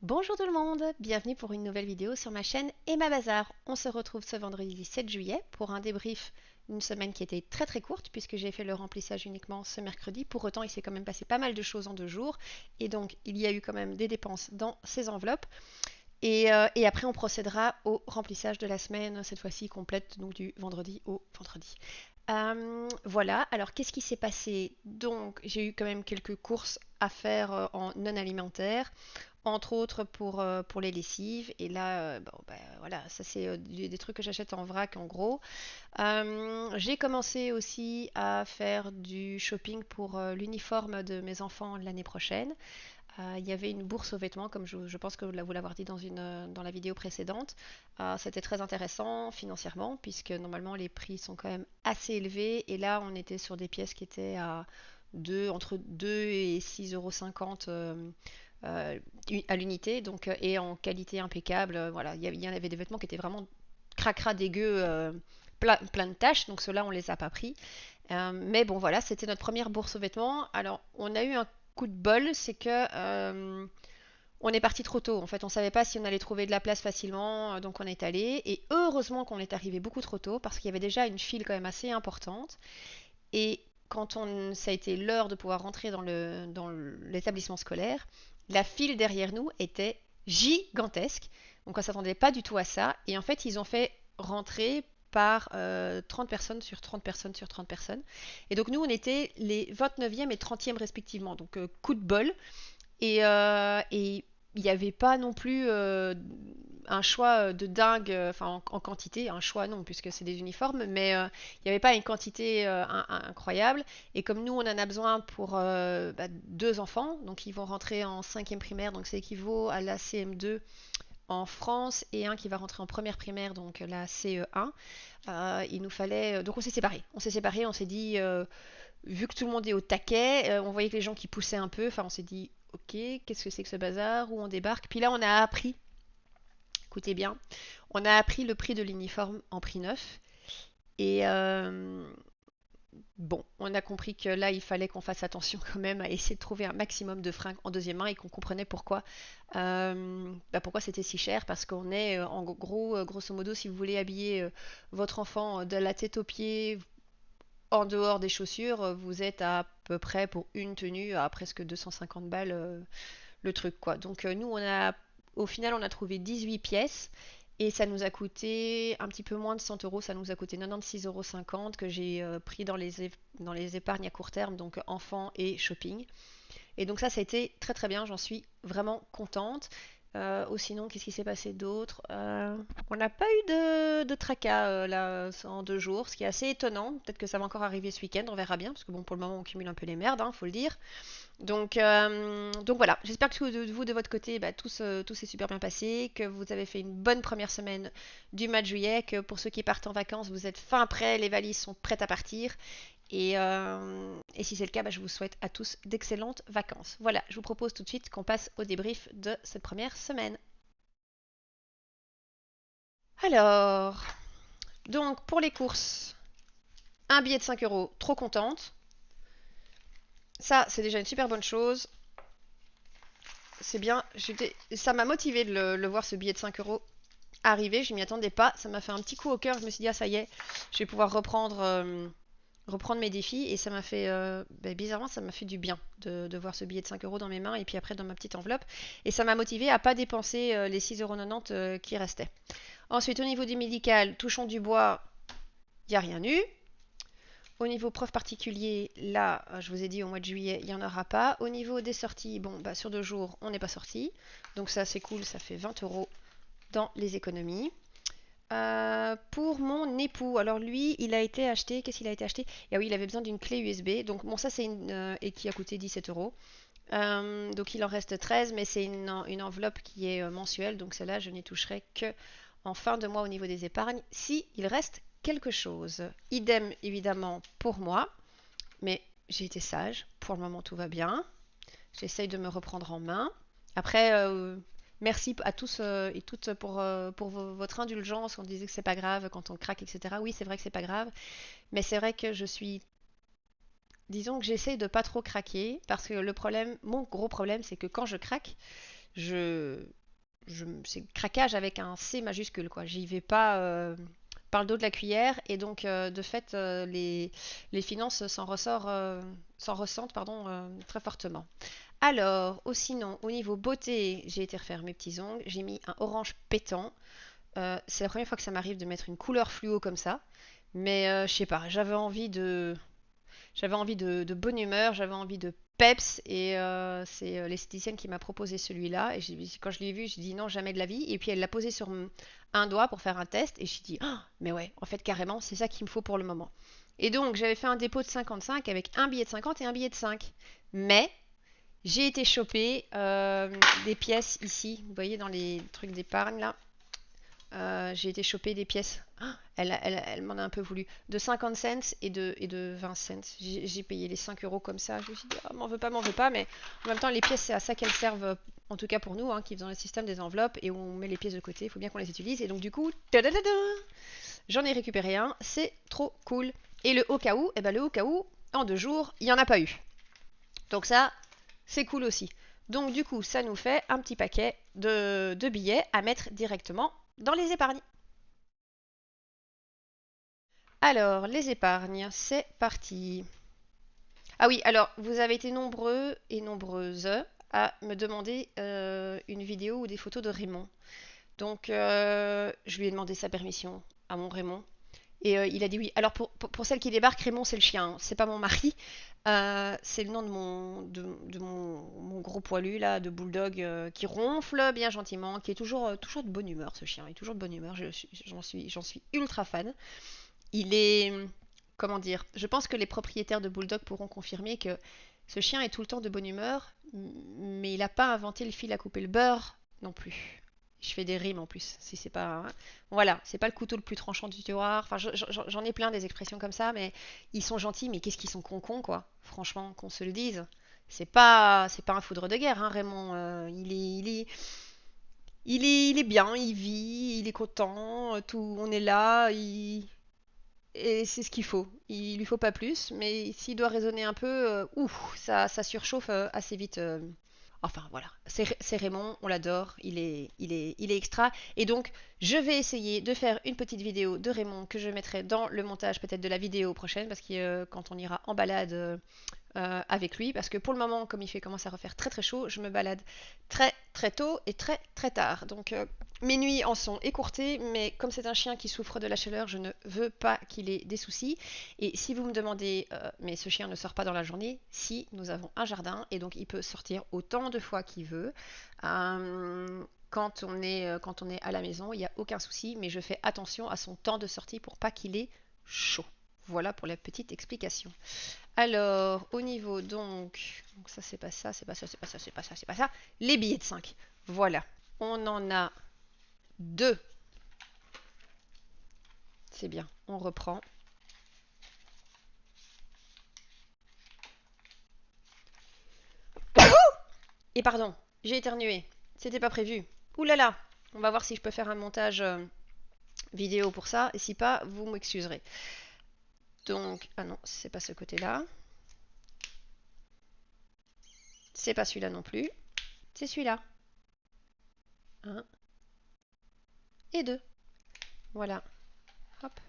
Bonjour tout le monde, bienvenue pour une nouvelle vidéo sur ma chaîne Emma Bazar. On se retrouve ce vendredi 7 juillet pour un débrief d'une semaine qui était très très courte puisque j'ai fait le remplissage uniquement ce mercredi. Pour autant, il s'est quand même passé pas mal de choses en 2 jours et donc il y a eu quand même des dépenses dans ces enveloppes. Et après, on procédera au remplissage de la semaine, cette fois-ci complète, donc du vendredi au vendredi. Voilà, alors qu'est-ce qui s'est passé? Donc, j'ai eu quand même quelques courses à faire en non alimentaire, entre autres pour les lessives. Et là, bon, bah, voilà, ça c'est des trucs que j'achète en vrac en gros. J'ai commencé aussi à faire du shopping pour l'uniforme de mes enfants l'année prochaine. Il y avait une bourse aux vêtements, comme je pense que vous l'avoir dit dans la vidéo précédente. C'était très intéressant financièrement, puisque normalement les prix sont quand même assez élevés. Et là, on était sur des pièces qui étaient entre 2 et 6,50 € à l'unité, donc, et en qualité impeccable. Voilà, il y en avait des vêtements qui étaient vraiment cracra dégueux, plein de taches, donc ceux-là, on les a pas pris. Mais bon, voilà, c'était notre première bourse aux vêtements. Alors, on a eu un coup de bol, c'est que on est parti trop tôt. En fait, on savait pas si on allait trouver de la place facilement, donc on est allé. Et heureusement qu'on est arrivé beaucoup trop tôt parce qu'il y avait déjà une file quand même assez importante. Et ça a été l'heure de pouvoir rentrer dans l'établissement scolaire, la file derrière nous était gigantesque. Donc on ne s'attendait pas du tout à ça. Et en fait, ils ont fait rentrer par 30 personnes sur 30 personnes sur 30 personnes. Et donc nous, on était les 29e et 30e respectivement. Donc coup de bol. Et il n'y avait pas non plus un choix de dingue, enfin en quantité, un choix non, puisque c'est des uniformes, mais il n'y avait pas une quantité incroyable. Et comme nous, on en a besoin pour 2 enfants, donc ils vont rentrer en 5e primaire, donc ça équivaut à la CM2 en France, et un qui va rentrer en première primaire, donc la CE1. Il nous fallait. Donc on s'est séparés. On s'est dit, vu que tout le monde est au taquet, on voyait que les gens qui poussaient un peu, enfin on s'est dit, ok, qu'est-ce que c'est que ce bazar, où on débarque. Puis là on a appris, écoutez bien, on a appris le prix de l'uniforme en prix neuf. Et bon, on a compris que là il fallait qu'on fasse attention quand même à essayer de trouver un maximum de fringues en deuxième main et qu'on comprenait pourquoi c'était si cher. Parce qu'on est en gros, grosso modo, si vous voulez habiller votre enfant de la tête aux pieds, en dehors des chaussures, vous êtes à peu près pour une tenue à presque 250 balles le truc quoi. Donc nous au final on a trouvé 18 pièces et ça nous a coûté un petit peu moins de 100 euros, ça nous a coûté 96,50 € que j'ai pris dans les épargnes à court terme, donc enfants et shopping. Et donc ça a été très très bien, j'en suis vraiment contente. Sinon, qu'est-ce qui s'est passé d'autre? On n'a pas eu de tracas là en 2 jours, ce qui est assez étonnant. Peut-être que ça va encore arriver ce week-end, on verra bien, parce que bon, pour le moment, on cumule un peu les merdes, hein, faut le dire. Donc voilà, j'espère que vous, de votre côté, tout s'est super bien passé, que vous avez fait une bonne première semaine du mois de juillet, que pour ceux qui partent en vacances, vous êtes fin prêts, les valises sont prêtes à partir. Et si c'est le cas, je vous souhaite à tous d'excellentes vacances. Voilà, je vous propose tout de suite qu'on passe au débrief de cette première semaine. Alors, donc pour les courses, un billet de 5 euros, trop contente. Ça, c'est déjà une super bonne chose. C'est bien. Ça m'a motivé de le voir, ce billet de 5 euros arriver. Je m'y attendais pas. Ça m'a fait un petit coup au cœur. Je me suis dit, ah, ça y est, je vais pouvoir reprendre mes défis. Et ça m'a fait, bizarrement, ça m'a fait du bien de voir ce billet de 5 euros dans mes mains et puis après dans ma petite enveloppe. Et ça m'a motivé à pas dépenser les 6,90 € qui restaient. Ensuite, au niveau du médical, touchons du bois, il n'y a rien eu. Au niveau prof particulier, là, je vous ai dit au mois de juillet, il n'y en aura pas. Au niveau des sorties, bon, sur 2 jours, on n'est pas sorti. Donc ça, c'est cool, ça fait 20 euros dans les économies. Pour mon époux, alors lui, il a été acheté. Qu'est-ce qu'il a été acheté? Ah oui, il avait besoin d'une clé USB. Donc bon, ça c'est et qui a coûté 17 euros. Donc il en reste 13, mais c'est une enveloppe qui est mensuelle. Donc celle-là, je n'y toucherai que en fin de mois au niveau des épargnes, si il reste quelque chose. Idem évidemment pour moi, mais j'ai été sage. Pour le moment, tout va bien. J'essaye de me reprendre en main. Après, merci à tous et toutes pour votre indulgence. On disait que c'est pas grave quand on craque, etc. Oui, c'est vrai que c'est pas grave, mais c'est vrai que disons que j'essaye de pas trop craquer parce que mon gros problème, c'est que quand je craque, je, c'est craquage avec un C majuscule, quoi. J'y vais pas par le dos de la cuillère et donc de fait les finances s'en ressentent pardon, très fortement. Alors, sinon, au niveau beauté, j'ai été refaire mes petits ongles. J'ai mis un orange pétant. C'est la première fois que ça m'arrive de mettre une couleur fluo comme ça. Mais je sais pas, j'avais envie de bonne humeur, j'avais envie de peps et c'est l'esthéticienne qui m'a proposé celui-là. Et quand je l'ai vu, j'ai dit non, jamais de la vie. Et puis elle l'a posé sur un doigt pour faire un test et j'ai dit ah, mais ouais, en fait carrément, c'est ça qu'il me faut pour le moment. Et donc j'avais fait un dépôt de 55 avec un billet de 50 et un billet de 5. Mais j'ai été choper des pièces ici, vous voyez dans les trucs d'épargne là. J'ai été choper des pièces. Ah, elle m'en a un peu voulu. De 50 cents et de 20 cents. J'ai payé les 5 euros comme ça. Je me suis dit, ah, m'en veux pas. Mais en même temps, les pièces, c'est à ça qu'elles servent, en tout cas pour nous, hein, qui faisons le système des enveloppes et où on met les pièces de côté. Il faut bien qu'on les utilise. Et donc, du coup, j'en ai récupéré un. C'est trop cool. Et le au cas où, en 2 jours, il n'y en a pas eu. Donc, ça, c'est cool aussi. Donc, du coup, ça nous fait un petit paquet de billets à mettre directement dans les épargnes. Alors, les épargnes, c'est parti. Ah oui, alors, vous avez été nombreux et nombreuses à me demander une vidéo ou des photos de Raymond. Donc, je lui ai demandé sa permission à mon Raymond. Et il a dit oui. Alors, pour celle qui débarque, Raymond, c'est le chien, hein. C'est pas mon mari. C'est le nom de mon gros poilu, là, de bulldog, qui ronfle bien gentiment, qui est toujours de bonne humeur, ce chien. Il est toujours de bonne humeur. J'en suis ultra fan. Il est, comment dire, je pense que les propriétaires de bulldog pourront confirmer que ce chien est tout le temps de bonne humeur, mais il n'a pas inventé le fil à couper le beurre non plus. Je fais des rimes en plus, si c'est pas, hein. Voilà, c'est pas le couteau le plus tranchant du tiroir. Enfin, j'en ai plein des expressions comme ça, mais ils sont gentils, mais qu'est-ce qu'ils sont cons quoi. Franchement, qu'on se le dise. C'est pas un foudre de guerre, hein, Raymond. Il est bien, il vit, il est content, tout, on est là, et c'est ce qu'il faut. Il lui faut pas plus, mais s'il doit raisonner un peu, ça surchauffe assez vite. Enfin voilà, c'est Raymond, on l'adore, il est extra. Et donc, je vais essayer de faire une petite vidéo de Raymond que je mettrai dans le montage peut-être de la vidéo prochaine, parce que quand on ira en balade avec lui, parce que pour le moment, comme commence à refaire très très chaud, je me balade très très tôt et très très tard. Donc mes nuits en sont écourtées, mais comme c'est un chien qui souffre de la chaleur, je ne veux pas qu'il ait des soucis. Et si vous me demandez, mais ce chien ne sort pas dans la journée, si nous avons un jardin, et donc il peut sortir autant de fois qu'il veut. Quand on est à la maison, il n'y a aucun souci, mais je fais attention à son temps de sortie pour pas qu'il ait chaud. Voilà pour la petite explication. Alors, au niveau donc ça c'est pas ça, c'est pas ça, c'est pas ça, c'est pas ça, c'est pas ça. Les billets de 5. Voilà. On en a deux. C'est bien. On reprend. Et pardon, j'ai éternué. C'était pas prévu. Ouh là là. On va voir si je peux faire un montage vidéo pour ça. Et si pas, vous m'excuserez. Donc, ah non, c'est pas ce côté-là. C'est pas celui-là non plus. C'est celui-là. 1 et 2. Voilà. Hop.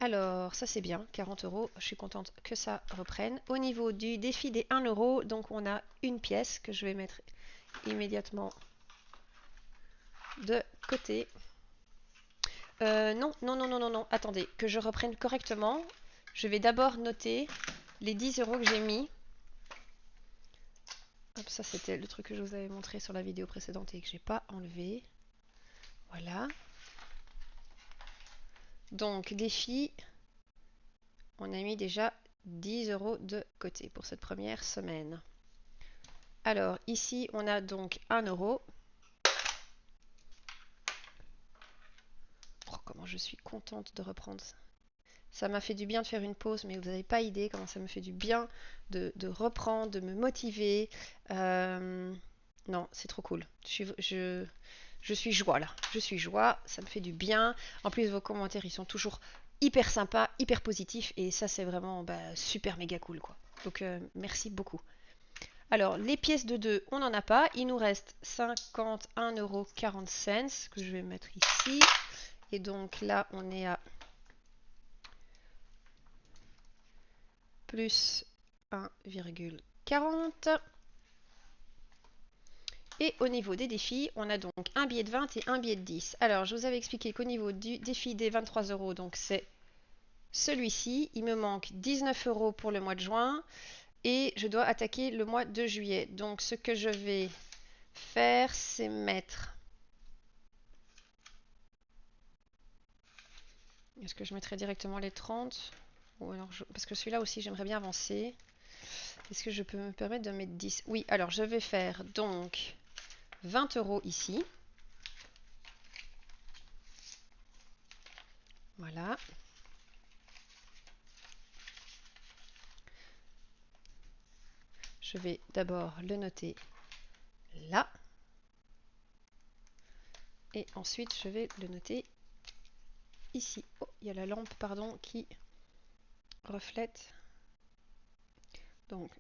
Alors, ça c'est bien, 40 euros. Je suis contente que ça reprenne. Au niveau du défi des 1 euro, donc on a une pièce que je vais mettre immédiatement de côté. Non, non, non, non, non, non, attendez, que je reprenne correctement. Je vais d'abord noter les 10 euros que j'ai mis. Hop, ça c'était le truc que je vous avais montré sur la vidéo précédente et que j'ai pas enlevé. Voilà. Donc, défi, on a mis déjà 10 euros de côté pour cette première semaine. Alors, ici, on a donc 1 euro. Oh, comment je suis contente de reprendre ça. Ça m'a fait du bien de faire une pause, mais vous n'avez pas idée comment ça me fait du bien de reprendre, de me motiver. Non, c'est trop cool. Je suis joie là. Je suis joie, ça me fait du bien. En plus, vos commentaires, ils sont toujours hyper sympas, hyper positifs. Et ça, c'est vraiment super méga cool, quoi. Donc, merci beaucoup. Alors, les pièces de 2, on n'en a pas. Il nous reste 51,40 € que je vais mettre ici. Et donc là, on est à plus 1,40. Et au niveau des défis, on a donc un billet de 20 et un billet de 10. Alors, je vous avais expliqué qu'au niveau du défi des 23 €, donc c'est celui-ci. Il me manque 19 € pour le mois de juin et je dois attaquer le mois de juillet. Donc, ce que je vais faire, c'est mettre... Est-ce que je mettrai directement les 30 ou alors parce que celui-là aussi, j'aimerais bien avancer. Est-ce que je peux me permettre de mettre 10? Oui, alors je vais faire donc 20 € ici. Voilà. Je vais d'abord le noter là. Et ensuite, je vais le noter ici. Oh, il y a la lampe, pardon, qui reflète. Donc,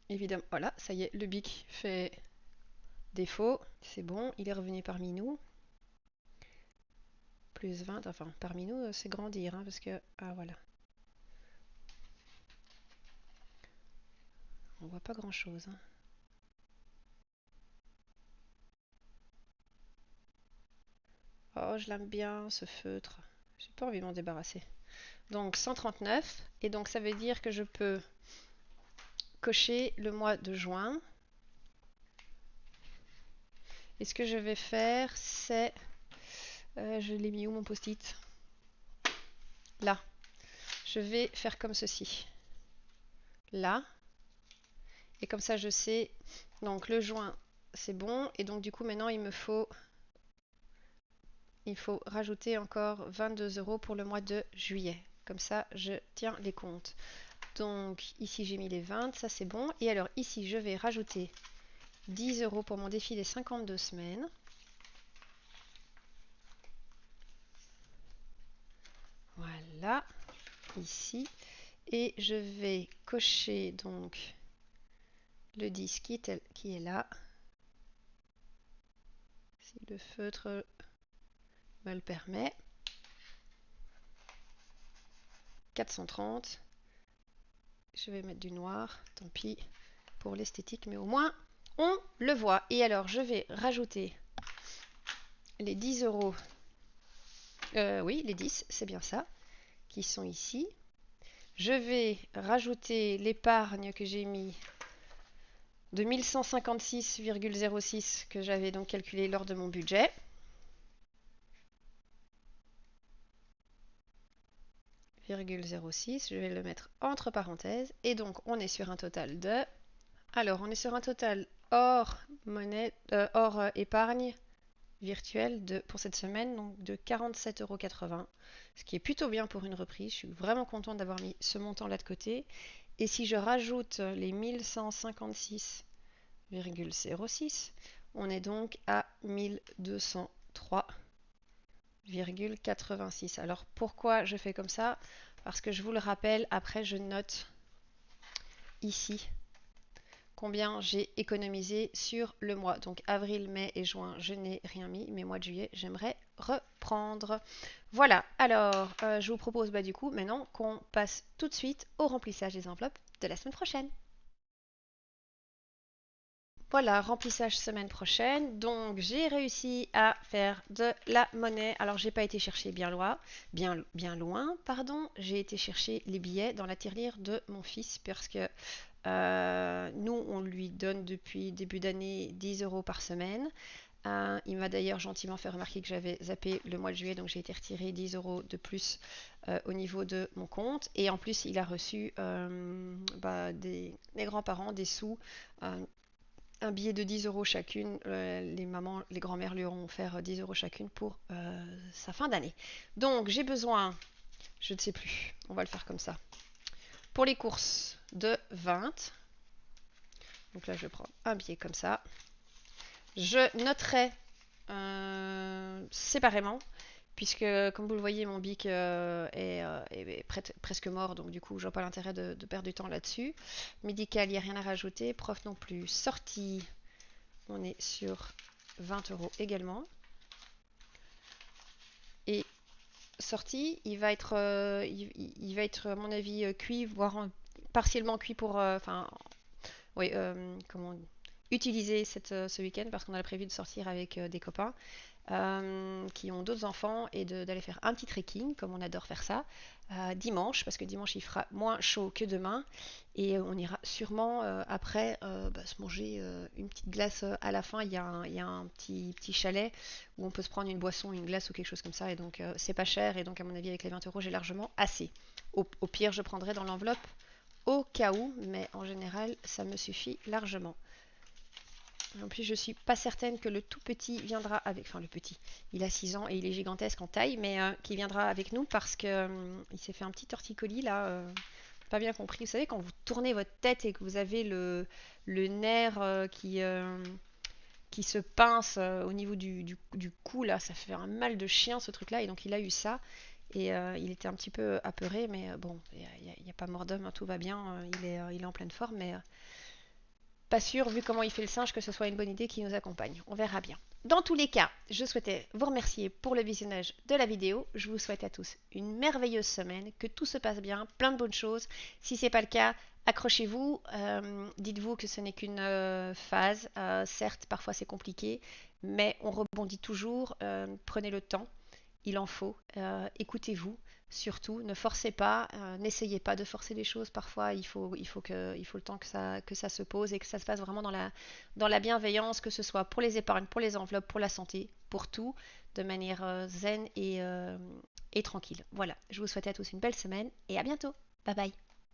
évidemment, voilà, ça y est, le bic fait défaut. C'est bon, il est revenu parmi nous. Plus 20, enfin, parmi nous, c'est grandir, hein, parce que... Ah, voilà. On voit pas grand-chose. Hein. Oh, je l'aime bien, ce feutre. J'ai pas envie de m'en débarrasser. Donc, 139. Et donc, ça veut dire que je peux cocher le mois de juin. Et ce que je vais faire, c'est... je l'ai mis où mon post-it? Là. Je vais faire comme ceci. Là. Et comme ça, je sais. Donc, le juin, c'est bon. Et donc, du coup, maintenant, il faut rajouter encore 22 € pour le mois de juillet. Comme ça, je tiens les comptes. Donc, ici, j'ai mis les 20. Ça, c'est bon. Et alors, ici, je vais rajouter 10 € pour mon défi des 52 semaines. Voilà. Ici. Et je vais cocher donc le 10 qui est là. Si le feutre me le permet. 430. Je vais mettre du noir, tant pis pour l'esthétique, mais au moins on le voit. Et alors je vais rajouter les 10 €. Oui, les 10, c'est bien ça, qui sont ici. Je vais rajouter l'épargne que j'ai mis de 1156,06 que j'avais donc calculé lors de mon budget. Je vais le mettre entre parenthèses. Et donc, on est sur un total de... Alors, on est sur un total hors monnaie, hors épargne virtuelle pour cette semaine, donc de 47,80 €, ce qui est plutôt bien pour une reprise. Je suis vraiment contente d'avoir mis ce montant-là de côté. Et si je rajoute les 1156,06, on est donc à 1203,86. Alors pourquoi je fais comme ça? Parce que je vous le rappelle, après je note ici combien j'ai économisé sur le mois. Donc avril, mai et juin, je n'ai rien mis, mais mois de juillet, j'aimerais reprendre. Voilà, alors je vous propose du coup maintenant qu'on passe tout de suite au remplissage des enveloppes de la semaine prochaine. Voilà, remplissage semaine prochaine. Donc j'ai réussi à faire de la monnaie. Alors j'ai pas été chercher bien loin, bien loin, pardon. J'ai été chercher les billets dans la tirelire de mon fils parce que nous on lui donne depuis début d'année 10 € par semaine. Il m'a d'ailleurs gentiment fait remarquer que j'avais zappé le mois de juillet, donc j'ai été retirer 10 € de plus au niveau de mon compte. Et en plus, il a reçu des grands-parents des sous, un billet de 10 € chacune. Les mamans, les grands-mères lui auront offert 10 € chacune pour sa fin d'année. Donc j'ai besoin, je ne sais plus, on va le faire comme ça. Pour les courses de 20. Donc là, je prends un billet comme ça. Je noterai séparément, puisque comme vous le voyez, mon bic est presque mort, donc du coup, je vois pas l'intérêt de perdre du temps là-dessus. Médical, il n'y a rien à rajouter. Prof non plus. Sortie, on est sur 20 euros également. Et sortie, il va être à mon avis cuit, voire partiellement cuit pour, enfin, oui, comment utiliser ce week-end parce qu'on a prévu de sortir avec des copains qui ont d'autres enfants et d'aller faire un petit trekking, comme on adore faire ça, dimanche, parce que dimanche il fera moins chaud que demain, et on ira sûrement après se manger une petite glace à la fin. Il y a un petit chalet où on peut se prendre une boisson, une glace ou quelque chose comme ça, et donc c'est pas cher, et donc à mon avis avec les 20 euros j'ai largement assez. Au pire je prendrai dans l'enveloppe au cas où, mais en général ça me suffit largement. En plus, je suis pas certaine que le tout petit viendra avec. Enfin, le petit, il a 6 ans et il est gigantesque en taille, mais qui viendra avec nous parce que il s'est fait un petit torticolis là. Pas bien compris. Vous savez, quand vous tournez votre tête et que vous avez le nerf qui se pince au niveau du cou là, ça fait un mal de chien ce truc là. Et donc, il a eu ça. Et il était un petit peu apeuré, mais bon, il n'y a pas mort d'homme, hein, tout va bien. Il est en pleine forme, mais pas sûr, vu comment il fait le singe, que ce soit une bonne idée qui nous accompagne. On verra bien. Dans tous les cas, je souhaitais vous remercier pour le visionnage de la vidéo. Je vous souhaite à tous une merveilleuse semaine, que tout se passe bien, plein de bonnes choses. Si ce n'est pas le cas, accrochez-vous. Dites-vous que ce n'est qu'une phase. Certes, parfois c'est compliqué, mais on rebondit toujours. Prenez le temps, il en faut. Écoutez-vous. Surtout, ne forcez pas, n'essayez pas de forcer les choses. Parfois, il faut le temps que ça se pose et que ça se passe vraiment dans la bienveillance, que ce soit pour les épargnes, pour les enveloppes, pour la santé, pour tout, de manière zen et tranquille. Voilà, je vous souhaite à tous une belle semaine et à bientôt. Bye bye.